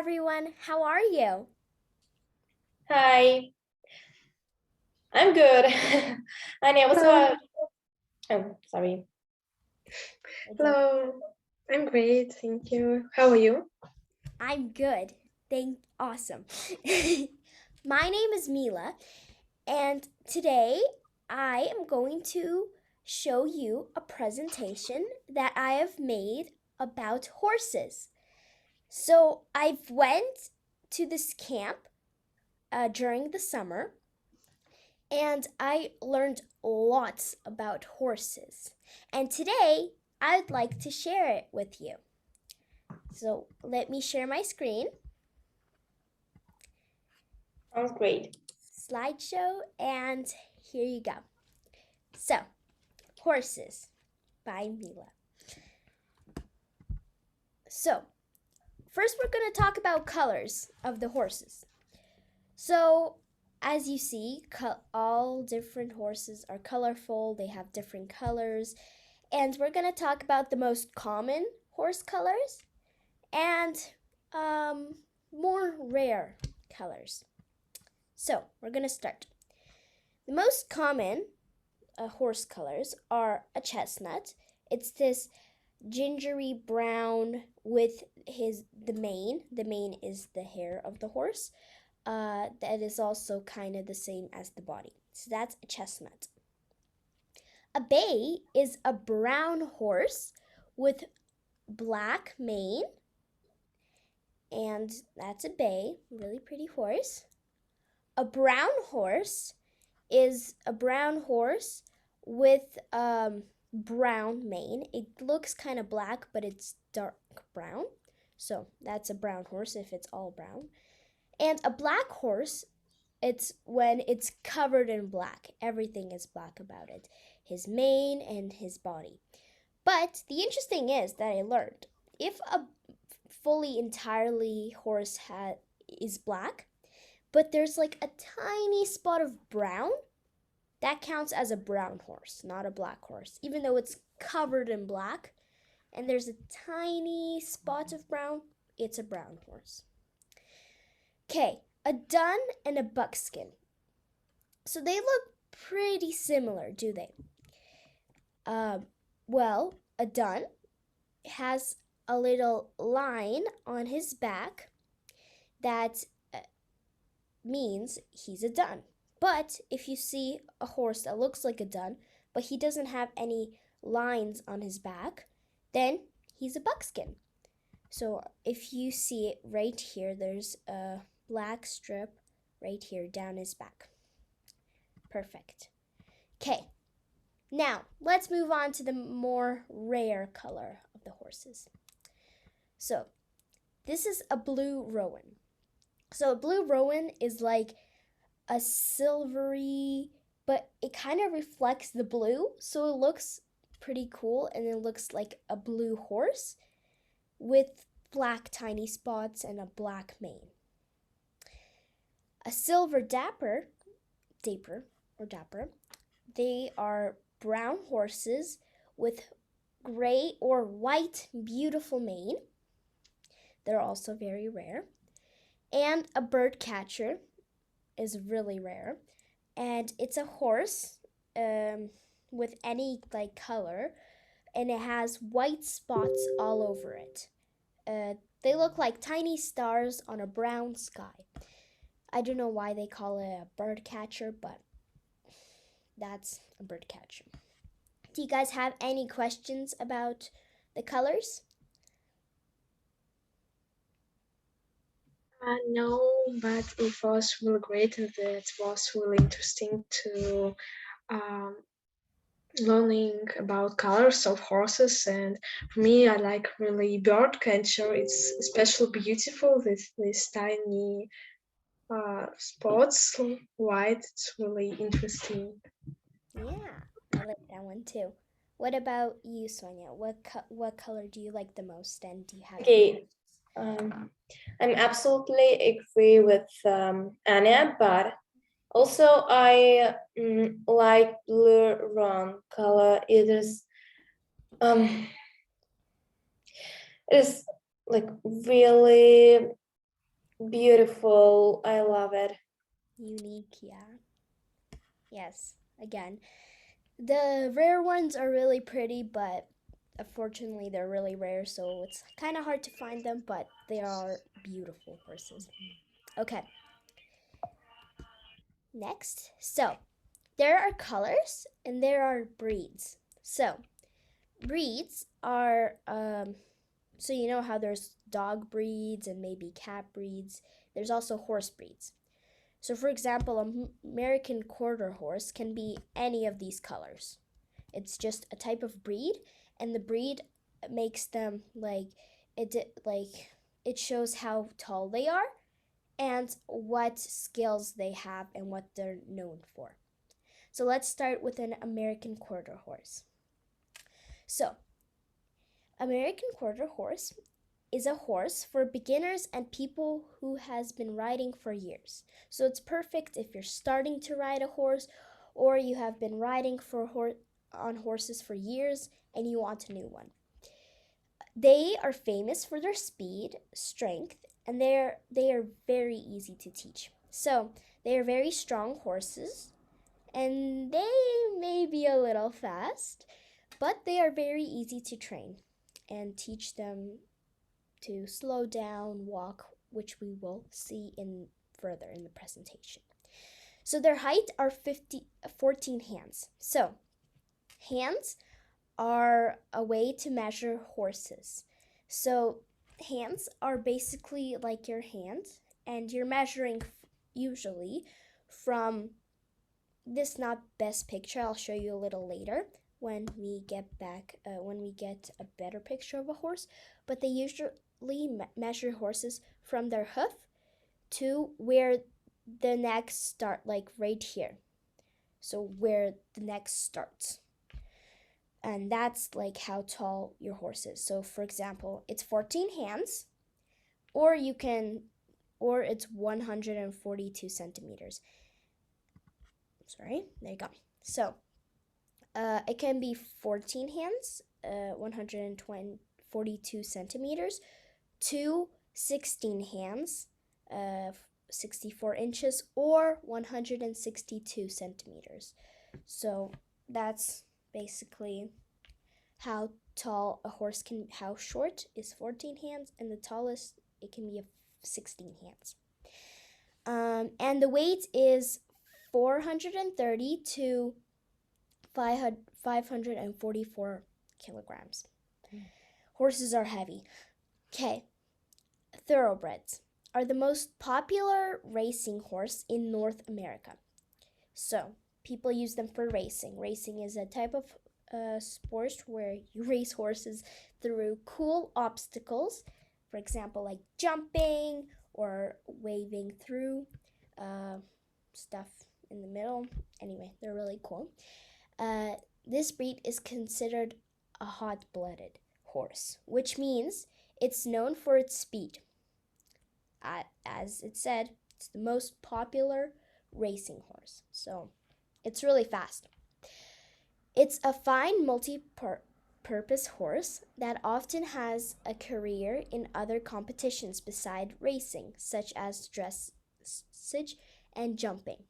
everyone. How are you? Hi, I'm good. Anya, what's Hello. about? Oh, sorry. Hello. I'm great, thank you. How are you? I'm good. Awesome. My name is Milla, and today I am going to show you a presentation that I have made about horses. So I've went to this camp during the summer, and I learned lots about horses. And today I'd like to share it with you. So let me share my screen, Sounds great. slideshow, and here you go. So, horses by Milla. So, first we're going to talk about colors of the horses. So, as you see, all different horses are colorful, they have different colors, and we're going to talk about the most common horse colors and more rare colors. So, we're going to start. The most common horse colors are a chestnut. It's this gingery brown with the mane. The mane is the hair of the horse. That is also kind of the same as the body. So that's a chestnut. A bay is a brown horse with black mane. And that's a bay, really pretty horse. A brown horse is a brown horse with brown mane. It looks kind of black, but it's dark brown. So that's a brown horse if it's all brown. And a black horse, it's when it's covered in black. Everything is black about it. His mane and his body. But the interesting is that I learned if a fully entirely horse is black, but there's like a tiny spot of brown, that counts as a brown horse, not a black horse. Even though it's covered in black and there's a tiny spot of brown, it's a brown horse. Okay, a dun and a buckskin. So they look pretty similar, do they? Well, a dun has a little line on his back that means he's a dun. But if you see a horse that looks like a dun, but he doesn't have any lines on his back, then he's a buckskin. So if you see it right here, there's a black strip right here down his back. Perfect. Okay, now let's move on to the more rare color of the horses. So this is a blue roan. So a blue roan is like a silvery, but it kind of reflects the blue, so it looks pretty cool, and it looks like a blue horse with black tiny spots and a black mane. A silver dapper, they are brown horses with gray or white beautiful mane. They're also very rare. And a bird catcher is really rare, and it's a horse with any like color, and it has white spots all over it. They look like tiny stars on a brown sky. I don't know why they call it a bird catcher, but that's a bird catcher. Do you guys have any questions about the colors? No, but it was really great and it was really interesting to um, learning about colors of horses. And for me, I like really bird catcher. It's especially beautiful with these tiny spots, white. It's really interesting. Yeah, I like that one too. What about you, Sonia? What color do you like the most, and do you have any? Okay, I'm absolutely agree with Anya, but also I like blue roan color. Um, it is like really Beautiful. I love it. Unique, yeah. Yes, again. The rare ones are really pretty, but unfortunately they're really rare, so it's kind of hard to find them, but they are beautiful horses. Okay, next. So, there are colors and there are breeds. So, breeds are, so you know how there's dog breeds and maybe cat breeds. There's also horse breeds. So, for example, an American quarter horse can be any of these colors. It's just a type of breed, and the breed makes them it shows how tall they are and what skills they have and what they're known for. So let's start with an American quarter horse. So, American quarter horse is a horse for beginners and people who has been riding for years. So it's perfect if you're starting to ride a horse or you have been riding on horses for years and you want a new one. They are famous for their speed, strength, and they are very easy to teach. So, they are very strong horses and they may be a little fast, but they are very easy to train and teach them to slow down, walk, which we will see in further in the presentation. So their height are 14 hands. So hands are a way to measure horses. So hands are basically like your hand, and you're measuring usually from this not best picture. I'll show you a little later when we get back when we get a better picture of a horse, but they usually measure horses from their hoof to where the neck start, like right here, so where the neck starts, and that's like how tall your horse is. So for example, it's 14 hands, or it's 142 centimeters. Sorry, there you go. So it can be 14 hands, 142 centimeters, to 16 hands, 64 inches, or 162 centimeters. So that's basically how tall a horse can, how short is 14 hands, and the tallest it can be 16 hands. And the weight is 430 to 544 kilograms. Horses are heavy. Okay, thoroughbreds are the most popular racing horse in North America. So, people use them for racing. Racing is a type of sport where you race horses through cool obstacles, for example, like jumping or waving through stuff in the middle. Anyway, they're really cool. This breed is considered a hot-blooded horse, which means it's known for its speed. As it said, it's the most popular racing horse, so it's really fast. It's a fine multi-purpose horse that often has a career in other competitions beside racing, such as dressage and jumping,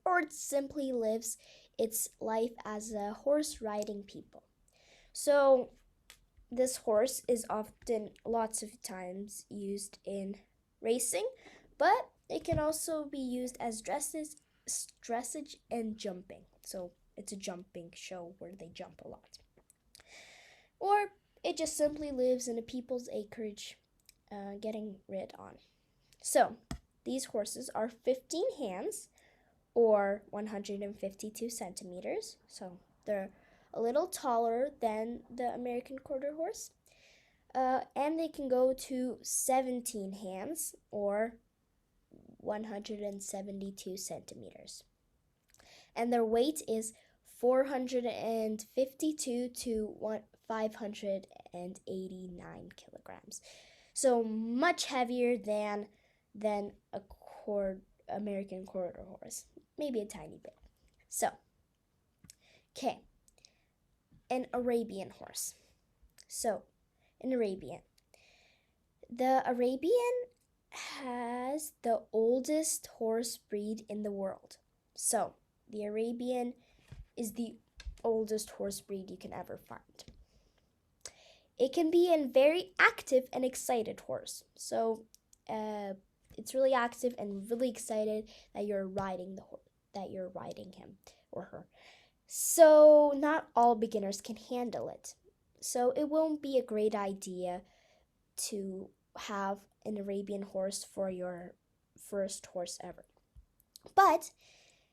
or it simply lives its life as a horse riding people. So this horse is often lots of times used in racing, but it can also be used as dressage and jumping. So it's a jumping show where they jump a lot. Or it just simply lives in a people's acreage, getting rid on. So these horses are 15 hands, or 152 centimeters. So they're a little taller than the American quarter horse. And they can go to 17 hands, or 172 centimeters. And their weight is 452 to 589 kilograms. So much heavier than a American quarter horse, maybe a tiny bit. So, okay, an Arabian horse. So, the Arabian, has the oldest horse breed in the world. So, the Arabian is the oldest horse breed you can ever find. It can be a very active and excited horse. So, it's really active and really excited that you're riding him or her. So, not all beginners can handle it. So, it won't be a great idea to have an Arabian horse for your first horse ever. But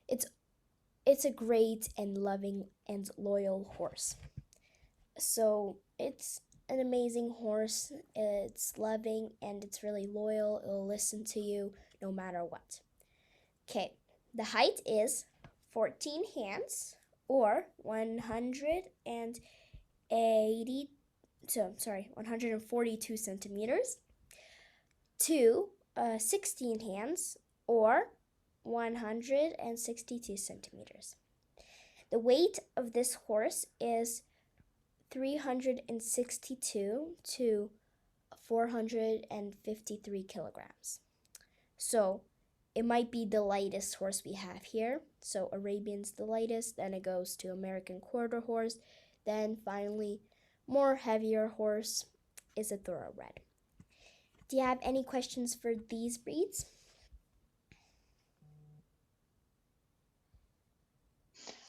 it's a great and loving and loyal horse. So it's an amazing horse. It's loving and it's really loyal. It'll listen to you no matter what. Okay, the height is 14 hands or 142 centimeters to 16 hands or 162 centimeters. The weight of this horse is 362 to 453 kilograms. So it might be the lightest horse we have here. So Arabian's the lightest, then it goes to American quarter horse, then finally more heavier horse is a thoroughbred. Do you have any questions for these breeds?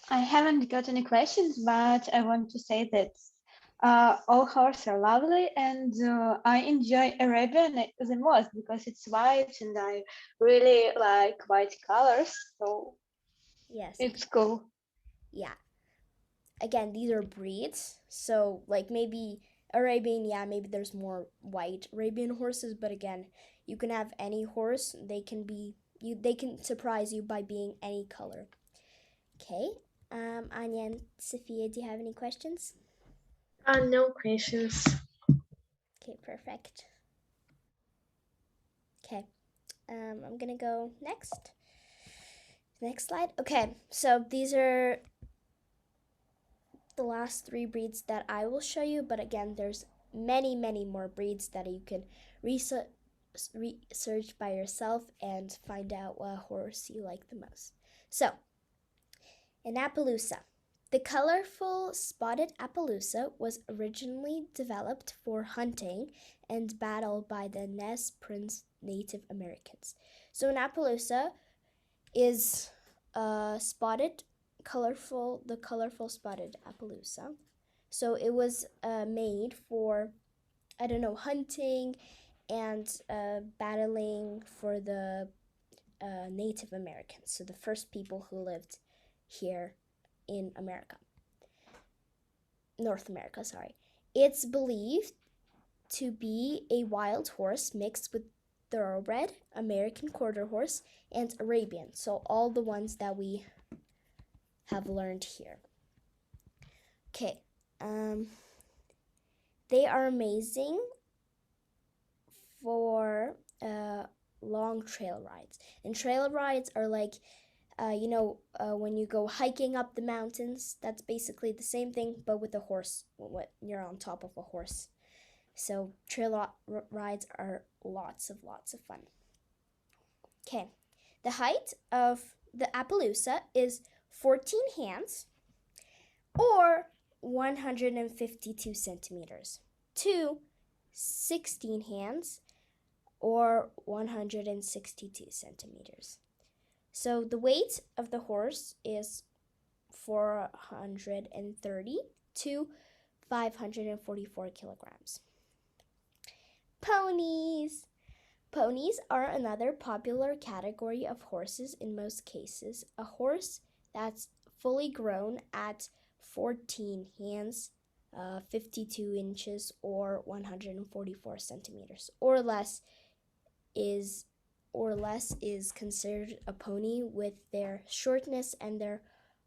I haven't got any questions, but I want to say that all horses are lovely, and I enjoy Arabian the most because it's white, and I really like white colors, so Yes. it's cool. Yeah. Again, these are breeds, so like maybe Arabian, yeah, maybe there's more white Arabian horses, but again, you can have any horse. They can surprise you by being any color. Okay. Anya and Sophia, do you have any questions? No questions. Okay, perfect. Okay. I'm gonna go next. Next slide. Okay, so these are the last 3 breeds that I will show you, but again, there's many more breeds that you can research by yourself and find out what horse you like the most. So, an Appaloosa. The colorful spotted Appaloosa was originally developed for hunting and battle by the Nez Perce Native Americans. So an Appaloosa is the colorful spotted Appaloosa. So it was made for, hunting and battling for the Native Americans, so the first people who lived here in North America, sorry. It's believed to be a wild horse mixed with thoroughbred, American quarter horse, and Arabian. So all the ones that we have learned here. Okay. They are amazing for long trail rides. And trail rides are like, when you go hiking up the mountains, that's basically the same thing, but with a horse, when you're on top of a horse. So trail rides are lots of fun. Okay, the height of the Appaloosa is 14 hands or 152 centimeters to 16 hands or 162 centimeters. So the weight of the horse is 430 to 544 kilograms. Ponies. Ponies are another popular category of horses in most cases. A horse that's fully grown at 14 hands, 52 inches, or 144 centimeters, or less is considered a pony with their shortness, and they're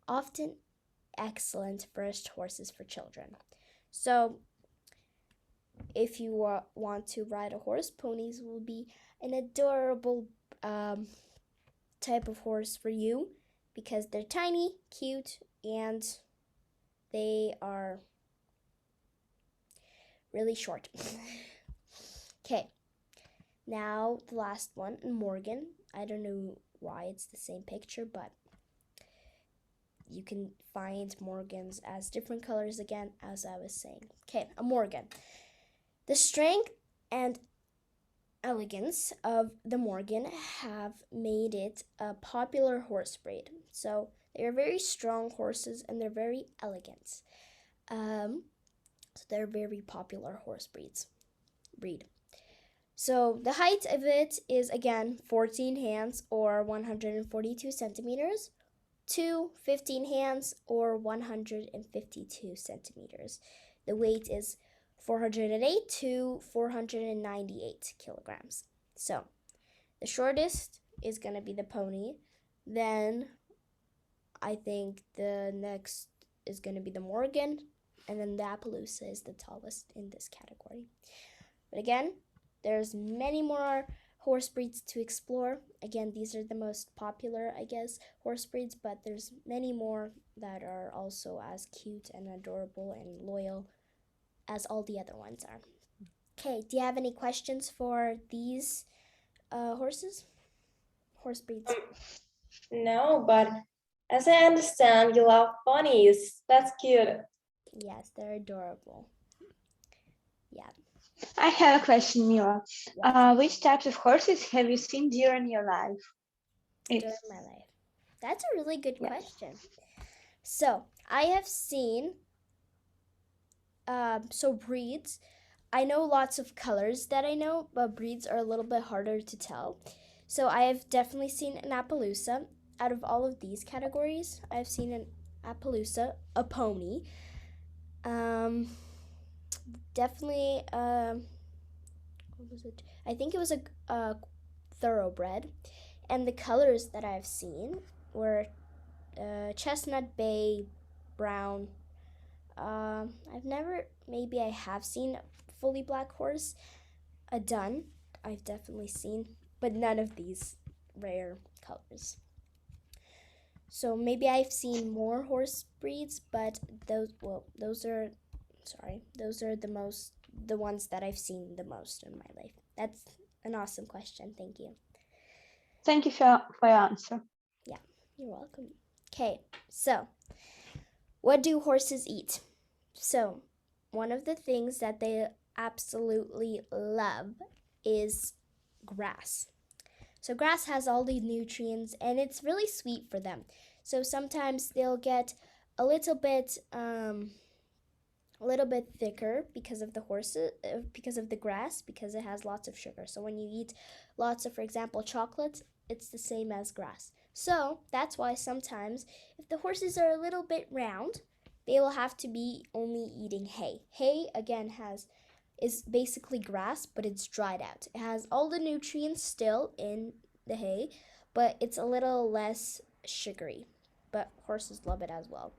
often excellent first horses for children. So if you want to ride a horse, ponies will be an adorable type of horse for you because they're tiny, cute, and they are really short. Okay, Now the last one, Morgan. I don't know why it's the same picture, but you can find Morgans as different colors again, as I was saying. Okay, a Morgan. The strength and elegance of the Morgan have made it a popular horse breed. So they are very strong horses and they're very elegant. So they're very popular horse breed. So the height of it is again 14 hands or 142 centimeters to 15 hands or 152 centimeters. The weight is 408 to 498 kilograms. So the shortest is going to be the pony. Then I think the next is going to be the Morgan. And then the Appaloosa is the tallest in this category. But again, there's many more horse breeds to explore. Again, these are the most popular, I guess, horse breeds, but there's many more that are also as cute and adorable and loyal as all the other ones are. Okay, do you have any questions for these horse breeds? No, but as I understand, you love ponies. That's cute. Yes, they're adorable. Yeah. I have a question, Milla. Yes. Which types of horses have you seen during your life? During my life. That's a really good Yes. question. So I have seen breeds. I know lots of colors that I know, but breeds are a little bit harder to tell. So I have definitely seen an Appaloosa. Out of all of these categories, I've seen an Appaloosa, a pony. Definitely, what was it? I think it was a thoroughbred. And the colors that I've seen were chestnut, bay, brown. Maybe I have seen a fully black horse. A dun, I've definitely seen, but none of these rare colors. So maybe I've seen more horse breeds, but those are the ones that I've seen the most in my life. That's an awesome question. Thank you. Thank you for your answer. Yeah, you're welcome. Okay, so what do horses eat? So one of the things that they absolutely love is grass. So grass has all the nutrients and it's really sweet for them. So sometimes they'll get a little bit thicker because of the grass, because it has lots of sugar. So when you eat lots of, for example, chocolate, it's the same as grass. So that's why sometimes if the horses are a little bit round, they will have to be only eating hay. Hay again is basically grass, but it's dried out. It has all the nutrients still in the hay, but it's a little less sugary. But horses love it as well.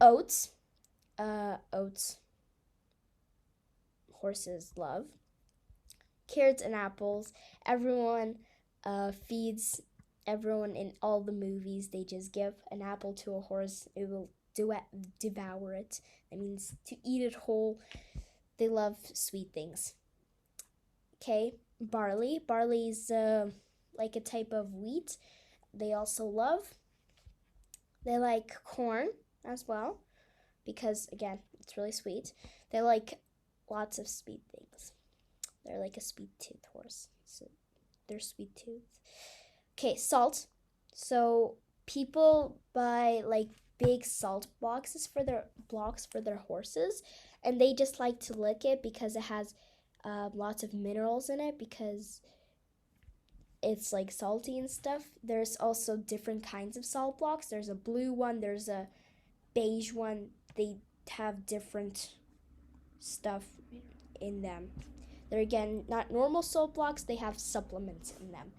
Oats. Oats horses love. Carrots and apples. Everyone feeds everyone in all the movies. They just give an apple to a horse. It will devour it. That means to eat it whole. They love sweet things. Okay, barley. Barley's like a type of wheat. They also love. They like corn as well, because again, it's really sweet. They like lots of sweet things. They're like a sweet tooth horse. So they're sweet tooth. Okay, salt. So people buy like big salt boxes for their horses, and they just like to lick it because it has lots of minerals in it, because it's like salty and stuff. There's also different kinds of salt blocks. There's a blue one, there's a beige one. They have different stuff in them. They're again not normal salt blocks, they have supplements in them.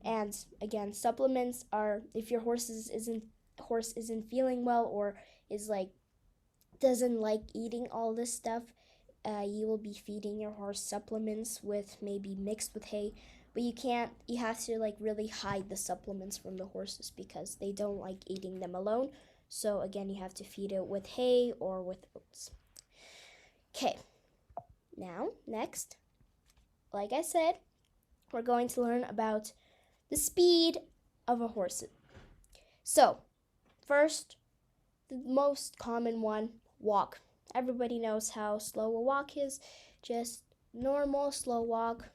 And again, supplements are if your horse isn't feeling well, or is like doesn't like eating all this stuff, you will be feeding your horse supplements with maybe mixed with hay. But you have to like really hide the supplements from the horses because they don't like eating them alone. So again, you have to feed it with hay or with oats. Okay, now next, like I said, we're going to learn about the speed of a horse. So, first, the most common one, walk. Everybody knows how slow a walk is. Just normal slow walk.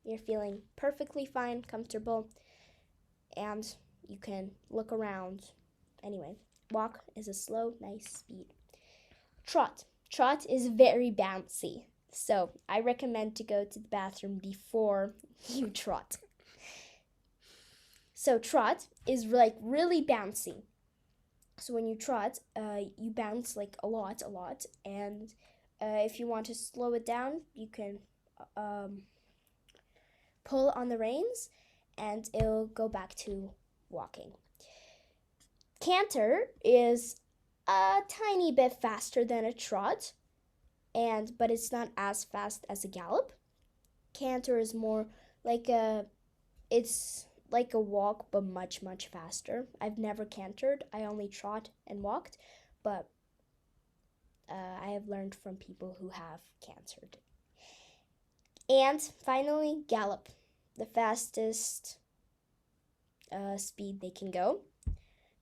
You're feeling perfectly fine, comfortable, and you can look around. Anyway, walk is a slow, nice speed. Trot. Trot is very bouncy. So I recommend to go to the bathroom before you trot. So trot is like really bouncy. So when you trot, you bounce like a lot, and if you want to slow it down, you can pull on the reins, and it'll go back to walking. Canter is a tiny bit faster than a trot, but it's not as fast as a gallop. Canter is more like it's like a walk, but much, much faster. I've never cantered. I only trot and walked, but I have learned from people who have cantered. And finally, gallop, the fastest speed they can go.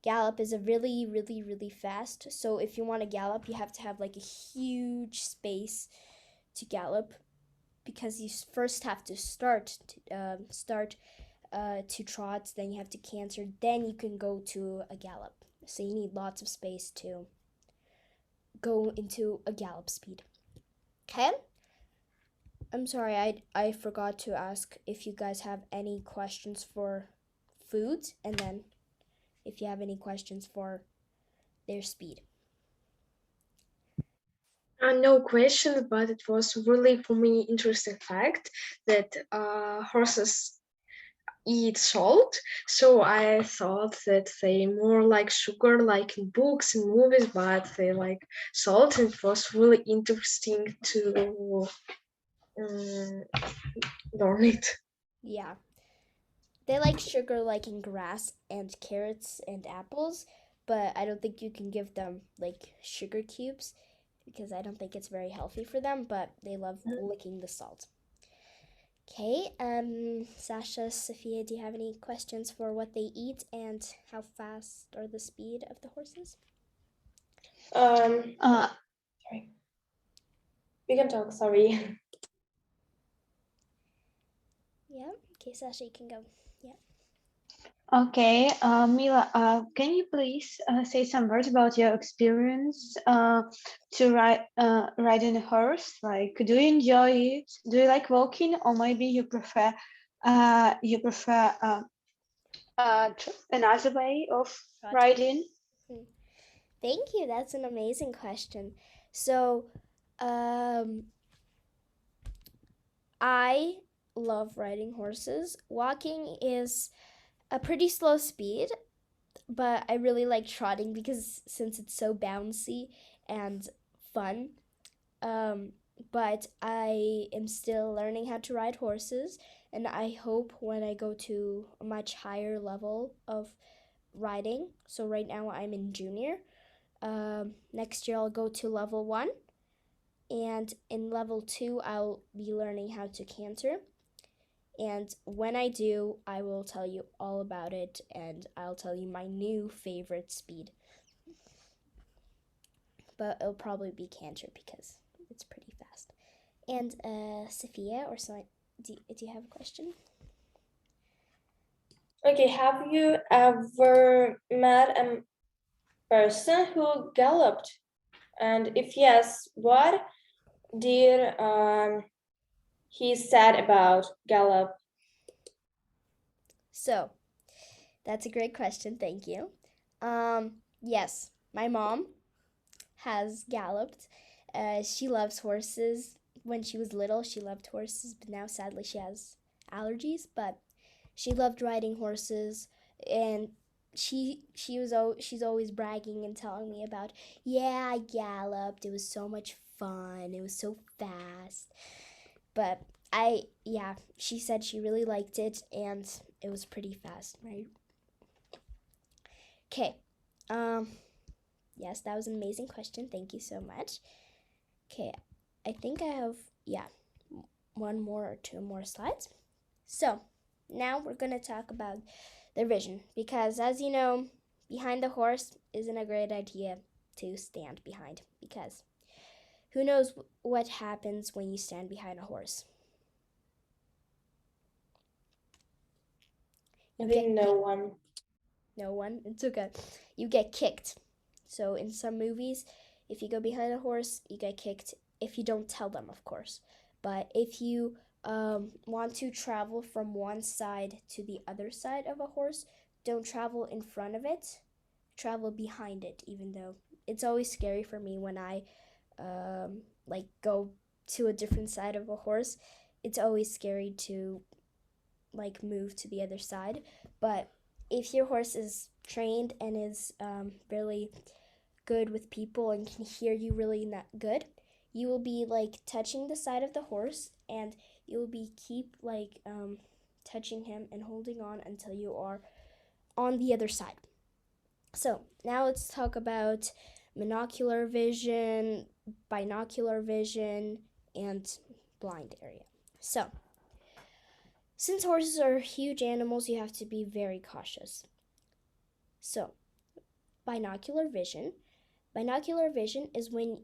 Gallop is a really, really, really fast. So if you want to gallop, you have to have like a huge space to gallop, because you first have to start to trot, then you have to canter, then you can go to a gallop. So you need lots of space to go into a gallop speed. Okay? I'm sorry, I forgot to ask if you guys have any questions for foods, and then if you have any questions for their speed. No questions, but it was really for me interesting fact that horses eat salt. So I thought that they more like sugar, like in books and movies, but they like salt. And it was really interesting to learn it. Yeah. They like sugar like in grass and carrots and apples, but I don't think you can give them like sugar cubes, because I don't think it's very healthy for them, but they love licking the salt. Okay, Sasha, Sophia, do you have any questions for what they eat and how fast or the speed of the horses? Sorry. We can talk, sorry. Yeah, okay, Sasha, you can go. Yeah. Okay, Mila, can you please say some words about your experience to riding a horse? Like, do you enjoy it? Do you like walking, or maybe you prefer another way of Trotting. riding? Thank you. That's an amazing question. So, I love riding horses. Walking is a pretty slow speed, but I really like trotting because since it's so bouncy and fun. But I am still learning how to ride horses, and I hope when I go to a much higher level of riding. So right now I'm in junior. Next year I'll go to level 1, and in level 2 I'll be learning how to canter. And when I do, I will tell you all about it, and I'll tell you my new favorite speed. But it'll probably be canter because it's pretty fast. And Sophia, or so, do you have a question? Okay, have you ever met a person who galloped? And if yes, what did he said about gallop? So, that's a great question. Thank you. Yes, my mom has galloped. She loves horses. When she was little, she loved horses, but now sadly she has allergies. But she loved riding horses, and she's always bragging and telling me about, yeah, I galloped. It was so much fun. It was so fast. But she said she really liked it, and it was pretty fast, right? Okay. Yes, that was an amazing question. Thank you so much. Okay, I think I have, one more or two more slides. So, now we're going to talk about their vision because, as you know, behind the horse isn't a great idea to stand behind because who knows what happens when you stand behind a horse. I think no one. No one. It's okay. You get kicked. So in some movies, if you go behind a horse, you get kicked. If you don't tell them, of course. But if you want to travel from one side to the other side of a horse, don't travel in front of it. Travel behind it. Even though it's always scary for me when I like go to a different side of a horse. It's always scary to like move to the other side. But if your horse is trained and is really good with people and can hear you really not good, you will be like touching the side of the horse and you will be keep like touching him and holding on until you are on the other side. So now let's talk about monocular vision, binocular vision, and blind area. So since horses are huge animals, you have to be very cautious. So, binocular vision. Binocular vision is when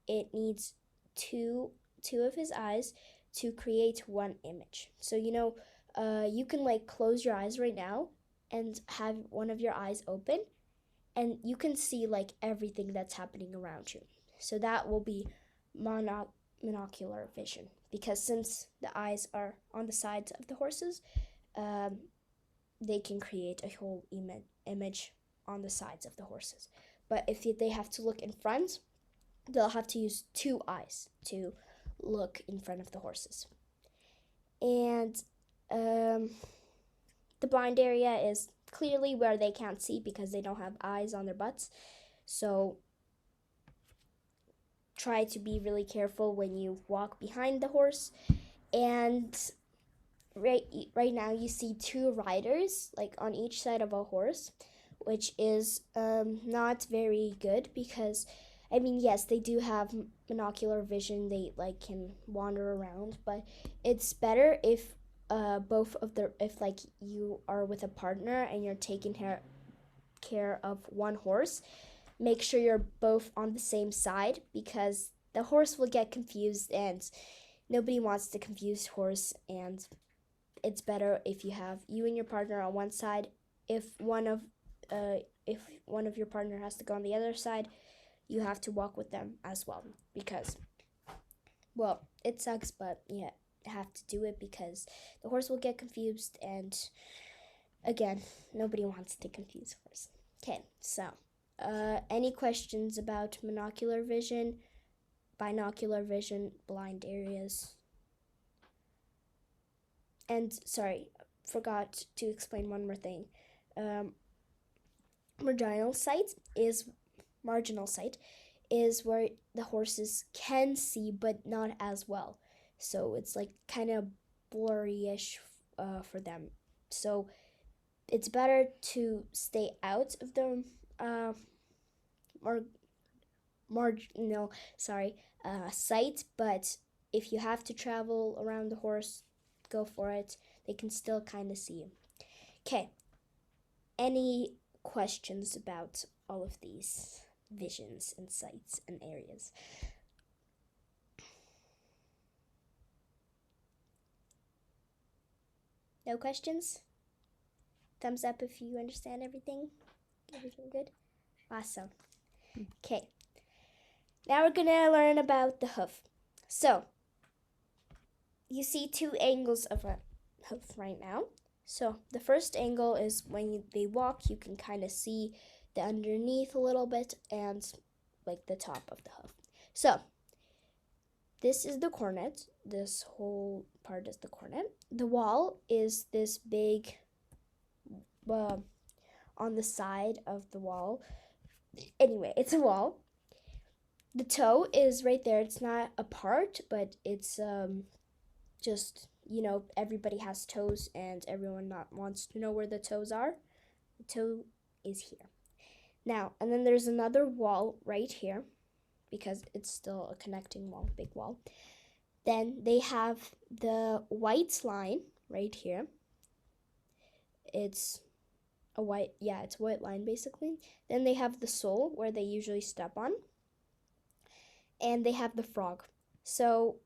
it needs two of his eyes to create one image. So, you can like close your eyes right now and have one of your eyes open and you can see like everything that's happening around you. So that will be monocular vision because since the eyes are on the sides of the horses, they can create a whole image on the sides of the horses. But if they have to look in front, they'll have to use two eyes to look in front of the horses. And the blind area is clearly where they can't see because they don't have eyes on their butts. So try to be really careful when you walk behind the horse. And right now you see two riders like on each side of a horse, which is not very good because I mean, yes, they do have monocular vision. They like can wander around, but it's better if if like you are with a partner and you're taking care of one horse. Make sure you're both on the same side because the horse will get confused and nobody wants to confuse horse, and it's better if you have you and your partner on one side. If one of your partner has to go on the other side, you have to walk with them as well because, well, it sucks, but yeah, have to do it because the horse will get confused, and again, nobody wants to confuse horse. Okay, so any questions about monocular vision, binocular vision, blind areas? And sorry, forgot to explain one more thing. Marginal sight is where the horses can see but not as well. So it's like kind of blurry-ish for them. So it's better to stay out of the sight, but if you have to travel around the horse, go for it. They can still kind of see you. Okay. Any questions about all of these visions and sights and areas? No questions? Thumbs up if you understand everything. Everything good? Awesome. Okay. Now we're going to learn about the hoof. So, you see two angles of a hoof right now. So the first angle is when they walk, you can kind of see the underneath a little bit and like the top of the hoof. So this is the cornet. This whole part is the cornet. The wall is this big on the side of the wall. Anyway, it's a wall. The toe is right there. It's not a part, but it's just, everybody has toes and everyone not wants to know where the toes are. The toe is here. Now, and then there's another wall right here because it's still a connecting wall, big wall. Then they have the white line right here. It's a white line basically. Then they have the sole where they usually step on. And they have the frog. So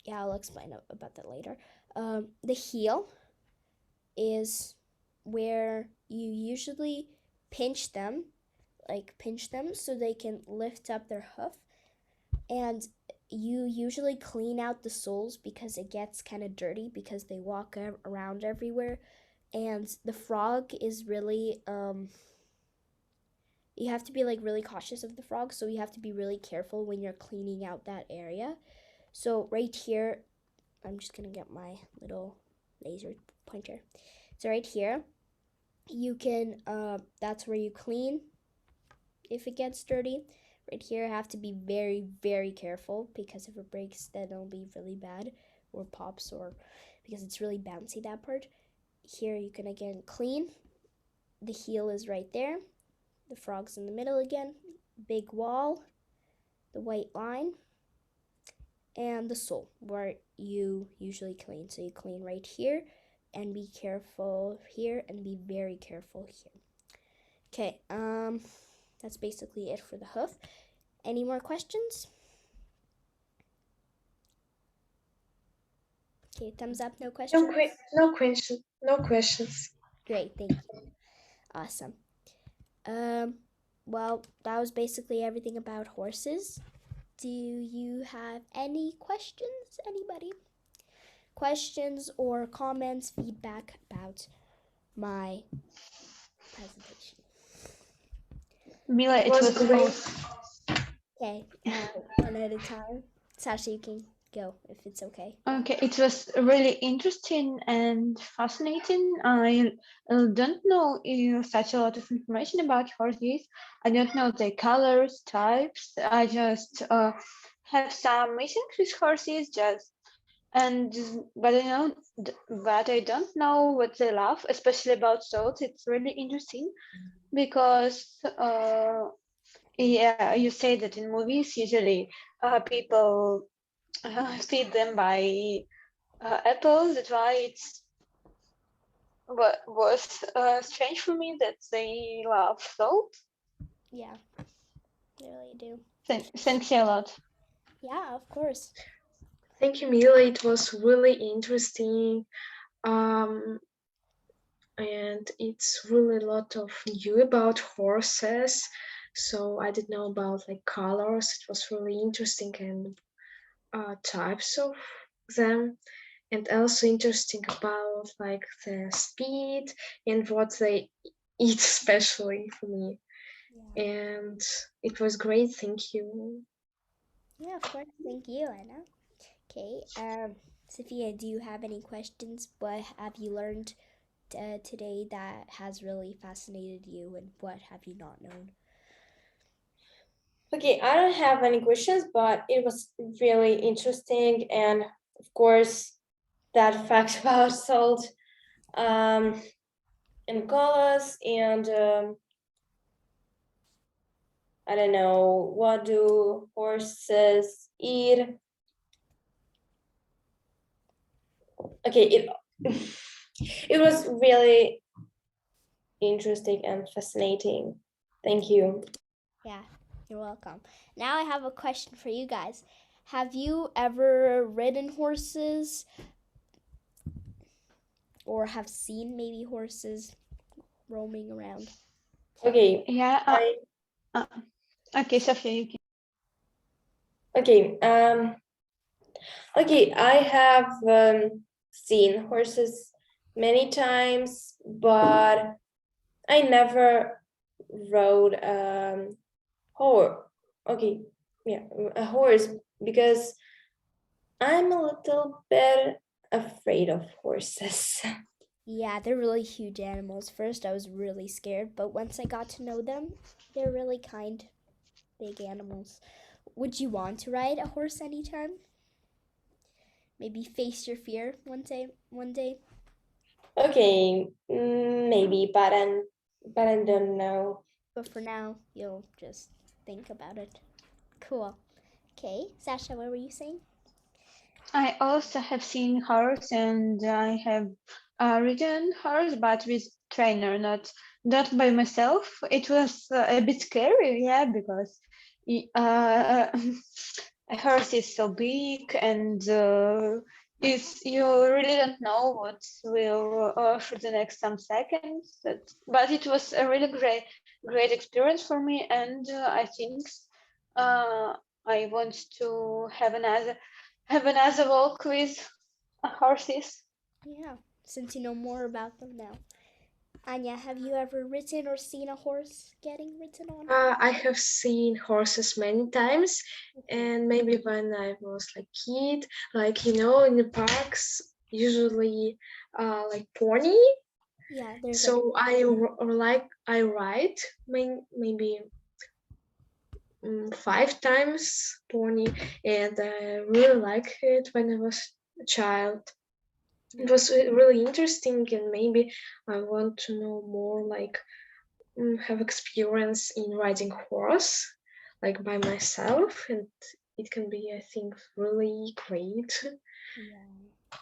yeah, I'll explain about that later. The heel is where you usually pinch them so they can lift up their hoof. And you usually clean out the soles because it gets kind of dirty because they walk around everywhere. And the frog is really, you have to be like really cautious of the frog, so you have to be really careful when you're cleaning out that area. So right here, I'm just gonna get my little laser pointer. So right here, you can, that's where you clean if it gets dirty. Right here, I have to be very, very careful because if it breaks, then it'll be really bad, or pops, or because it's really bouncy, that part. Here, you can again clean. The heel is right there. The frog's in the middle again. Big wall, the white line, and the sole where you usually clean. So you clean right here and be careful here and be very careful here. Okay, that's basically it for the hoof. Any more questions? Okay, thumbs up, no questions? No questions. Great, thank you. Awesome. Well, that was basically everything about horses. Do you have any questions, anybody? Questions or comments, feedback about my presentation? Milla, it was was great. awesome. Okay, one at a time. Sasha, you can go if it's okay. Okay, it was really interesting and fascinating. I don't know such a lot of information about horses. I don't know the colors, types. I just have some meetings with horses, but I don't know what they love, especially about salt. It's really interesting because yeah, you say that in movies usually people feed them by apples. That's why it's what was strange for me that they love salt. Yeah, they really do. Thanks a lot. Yeah, of course. Thank you, Milla. It was really interesting. And it's really a lot of new about horses. So I didn't know about like colors. It was really interesting and types of them, and also interesting about like the speed and what they eat, especially for me. Yeah, And it was great. Thank you. yeah, of course. Thank you, Anna. Okay, Sophia, do you have any questions? What have you learned today that has really fascinated you, and what have you not known? Okay, I don't have any questions, but it was really interesting, and of course, that fact about salt, and colors, and I don't know, what do horses eat? Okay, it it was really interesting and fascinating. Thank you. Yeah, you're welcome. Now I have a question for you guys. Have you ever ridden horses or have seen maybe horses roaming around? Okay, Yeah. I Okay, Sophia, you can. okay. Okay, I have seen horses many times, but I never rode horse. Okay, yeah, a horse, because I'm a little bit afraid of horses. Yeah, they're really huge animals. First, I was really scared, but once I got to know them, they're really kind, big animals. Would you want to ride a horse anytime? Maybe face your fear one day. One day. Okay, maybe, but I don't know. But for now, you'll just think about it. Cool. Okay, Sasha, what were you saying? I also have seen horse, and I have ridden horse, but with trainer, not by myself. It was a bit scary, yeah, because a horse is so big, and is you really don't know what will for the next some seconds. But it was a really great experience for me, and I think uh, I want to have another walk with horses. Yeah, since you know more about them now. Anya, have you ever ridden or seen a horse getting ridden on? I have seen horses many times, Mhm. and maybe when I was like kid, like you know, in the parks, usually like pony. Yeah, there's like So I ride maybe 5 times pony, and I really like it when I was a child. It was really interesting, and maybe I want to know more, like have experience in riding horse, like by myself, and it can be, I think, really great. yeah.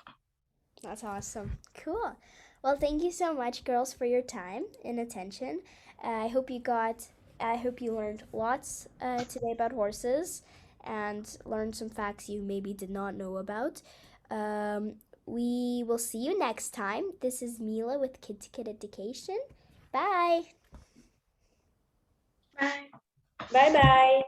That's awesome. Cool. Well, thank you so much, girls, for your time and attention. I hope you got. I hope you learned lots today about horses and learned some facts you maybe did not know about. Um, we will see you next time. This is Mila with Kid to Kid Education. Bye. Bye. Bye bye.